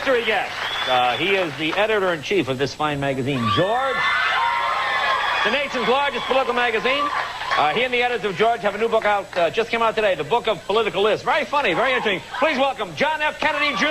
mystery guest. He is the editor-in-chief of this fine magazine, George, the nation's largest political magazine. He and the editors of George have a new book out, just came out today, the Book of Political Lists. Very funny, very interesting. Please welcome John F. Kennedy, Jr.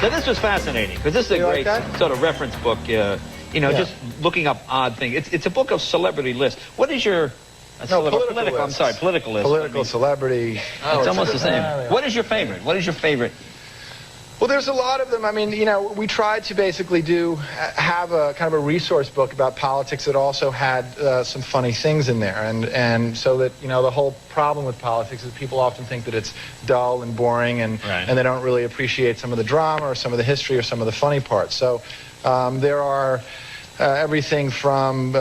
So this was fascinating, because this is a great sort of reference book, just looking up odd things. It's a book of celebrity lists. What is your... political I'm sorry, political list. Political, celebrity. It's almost the same. What is your favorite? What is your favorite? Well, there's a lot of them. I mean, we tried to basically have a kind of a resource book about politics that also had some funny things in there, and so that the whole problem with politics is people often think that it's dull and boring, and they don't really appreciate some of the drama or some of the history or some of the funny parts. So there are everything from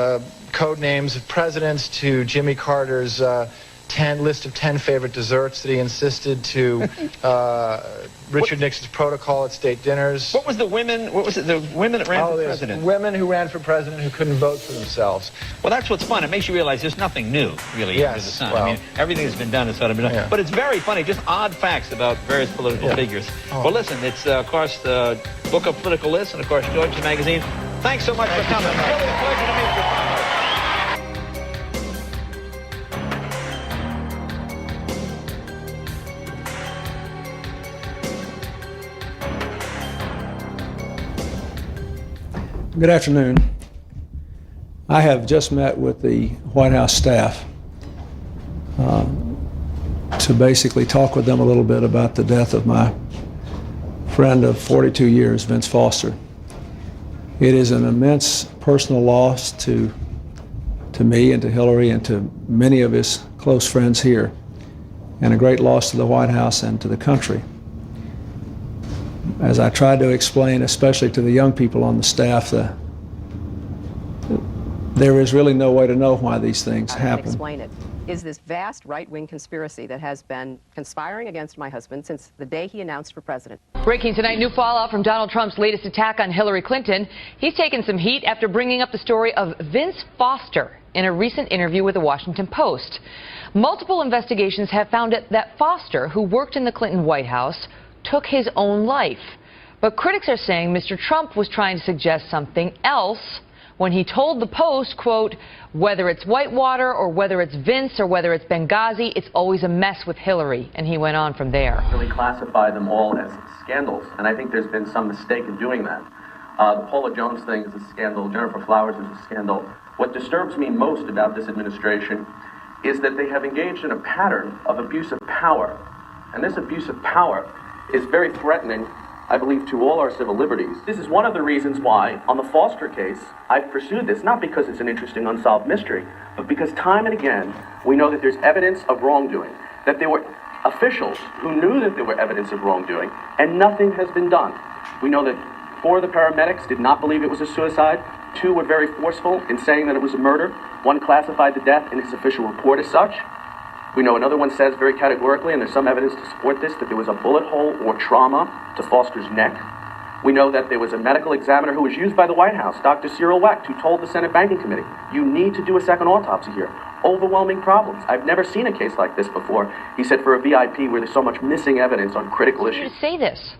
code names of presidents to Jimmy Carter's list of 10 favorite desserts that he insisted to Richard Nixon's protocol at state dinners. What was the women? What was it? The women that ran for president. Women who ran for president who couldn't vote for themselves. Well, that's what's fun. It makes you realize there's nothing new, really, under the sun. Well, I mean, everything that's been done has sort of been done. But it's very funny, just odd facts about various political figures. Well, listen, it's of course the Book of Political Lists, and of course George the magazine. Thanks so much for coming. It's really a pleasure to meet you. Good afternoon. I have just met with the White House staff to basically talk with them a little bit about the death of my friend of 42 years, Vince Foster. It is an immense personal loss to me and to Hillary and to many of his close friends here, and a great loss to the White House and to the country. As I tried to explain, especially to the young people on the staff, there is really no way to know why these things happen. Explain it. Is this vast right-wing conspiracy that has been conspiring against my husband since the day he announced for president. Breaking tonight, new fallout from Donald Trump's latest attack on Hillary Clinton. He's taken some heat after bringing up the story of Vince Foster in a recent interview with the Washington Post. Multiple investigations have found that Foster, who worked in the Clinton White House, took his own life. But critics are saying Mr. Trump was trying to suggest something else when he told the Post, quote, whether it's Whitewater or whether it's Vince or whether it's Benghazi, it's always a mess with Hillary. And he went on from there. Really classify them all as scandals, and I think there's been some mistake in doing that. The Paula Jones thing is a scandal. Jennifer Flowers is a scandal. What disturbs me most about this administration is that they have engaged in a pattern of abuse of power. And this abuse of power is very threatening, I believe, to all our civil liberties. This is one of the reasons why, on the Foster case, I've pursued this, not because it's an interesting unsolved mystery, but because time and again, we know that there's evidence of wrongdoing, that there were officials who knew that there were evidence of wrongdoing, and nothing has been done. We know that 4 of the paramedics did not believe it was a suicide, 2 were very forceful in saying that it was a murder, 1 classified the death in his official report as such. We know another one says very categorically, and there's some evidence to support this, that there was a bullet hole or trauma to Foster's neck. We know that there was a medical examiner who was used by the White House, Dr. Cyril Wecht, who told the Senate Banking Committee, you need to do a second autopsy here. Overwhelming problems. I've never seen a case like this before. He said for a VIP where there's so much missing evidence on critical issues. Say this.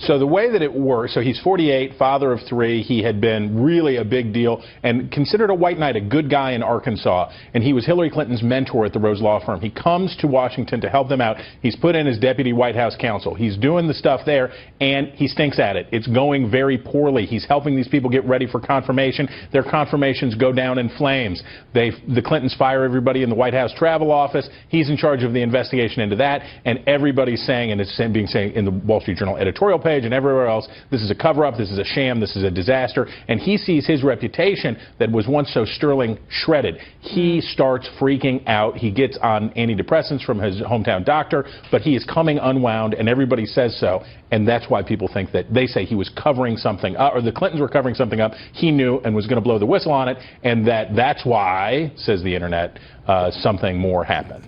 So the way that it works, so he's 48, father of 3. He had been really a big deal and considered a white knight, a good guy in Arkansas. And he was Hillary Clinton's mentor at the Rose Law Firm. He comes to Washington to help them out. He's put in as deputy White House counsel. He's doing the stuff there, and he stinks at it. It's going very poorly. He's helping these people get ready for confirmation. Their confirmations go down in flames. The Clintons fire everybody in the White House travel office. He's in charge of the investigation into that. And everybody's saying, and it's being saying in the Wall Street Journal editorial page, page and everywhere else, this is a cover-up, this is a sham, this is a disaster, and he sees his reputation that was once so sterling shredded. He starts freaking out. He gets on antidepressants from his hometown doctor, but he is coming unwound, and everybody says so, and that's why people think that they say he was covering something up, or the Clintons were covering something up. He knew and was going to blow the whistle on it, and that's why, says the internet, something more happened.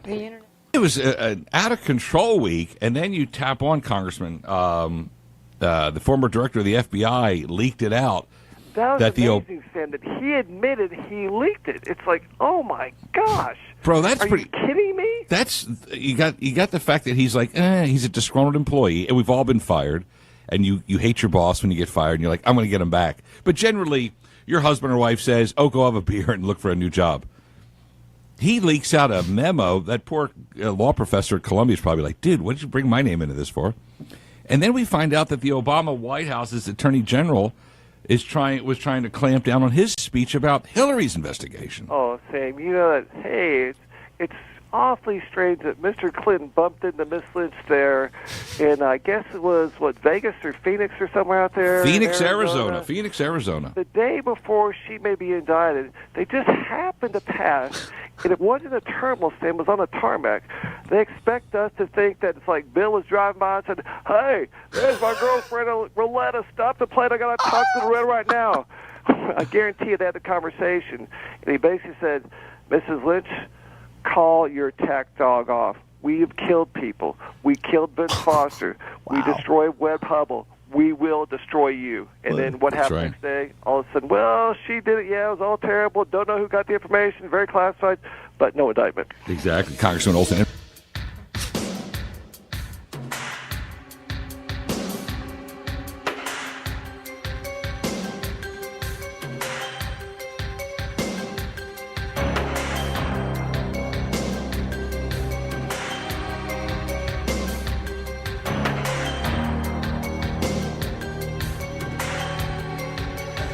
It was an out-of-control week, and then you tap on Congressman, the former director of the FBI leaked it out. That was amazing, Sam, that he admitted he leaked it. It's like, oh my gosh. Bro, that's Are you kidding me? That's you got the fact that he's like, he's a disgruntled employee, and we've all been fired, and you hate your boss when you get fired, and you're like, I'm going to get him back. But generally, your husband or wife says, oh, go have a beer and look for a new job. He leaks out a memo. That poor law professor at Columbia is probably like, dude, what did you bring my name into this for? And then we find out that the Obama White House's attorney general was trying to clamp down on his speech about Hillary's investigation. Oh, Sam, you know that, hey, it's awfully strange that Mr. Clinton bumped into Miss Lynch there in, I guess it was, Vegas or Phoenix or somewhere out there? Phoenix, Arizona. The day before she may be indicted, they just happened to pass, and it wasn't a terminal, Sam, it was on a tarmac. They expect us to think that it's like Bill was driving by and said, hey, there's my girlfriend, Roletta, stop the plane, I got to talk to Roletta right now. I guarantee you they had the conversation. And he basically said, Mrs. Lynch, call your attack dog off. We have killed people. We killed Vince Foster. We destroyed Webb Hubble. We will destroy you. And then what happened next day? All of a sudden, well, she did it. Yeah, it was all terrible. Don't know who got the information. Very classified, but no indictment. Exactly. Congressman Olson.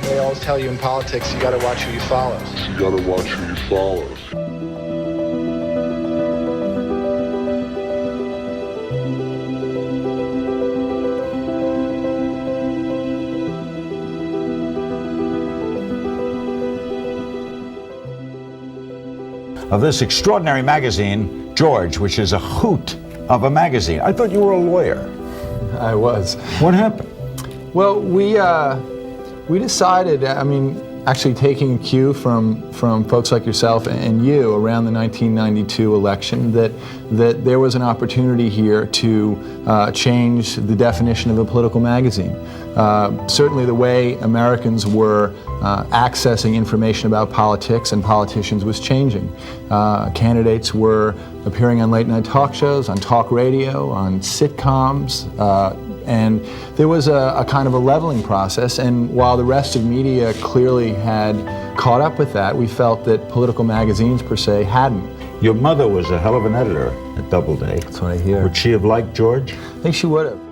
They always tell you in politics, you got to watch who you follow. Of this extraordinary magazine, George, which is a hoot of a magazine. I thought you were a lawyer. I was. What happened? Well, we decided, I mean, actually taking cue from folks like yourself and you around the 1992 election, that there was an opportunity here to change the definition of a political magazine. Certainly the way Americans were accessing information about politics and politicians was changing. Candidates were appearing on late night talk shows, on talk radio, on sitcoms, and there was a kind of a leveling process, and while the rest of media clearly had caught up with that, we felt that political magazines per se hadn't. Your mother was a hell of an editor at Doubleday. That's what I hear. Would she have liked George? I think she would have.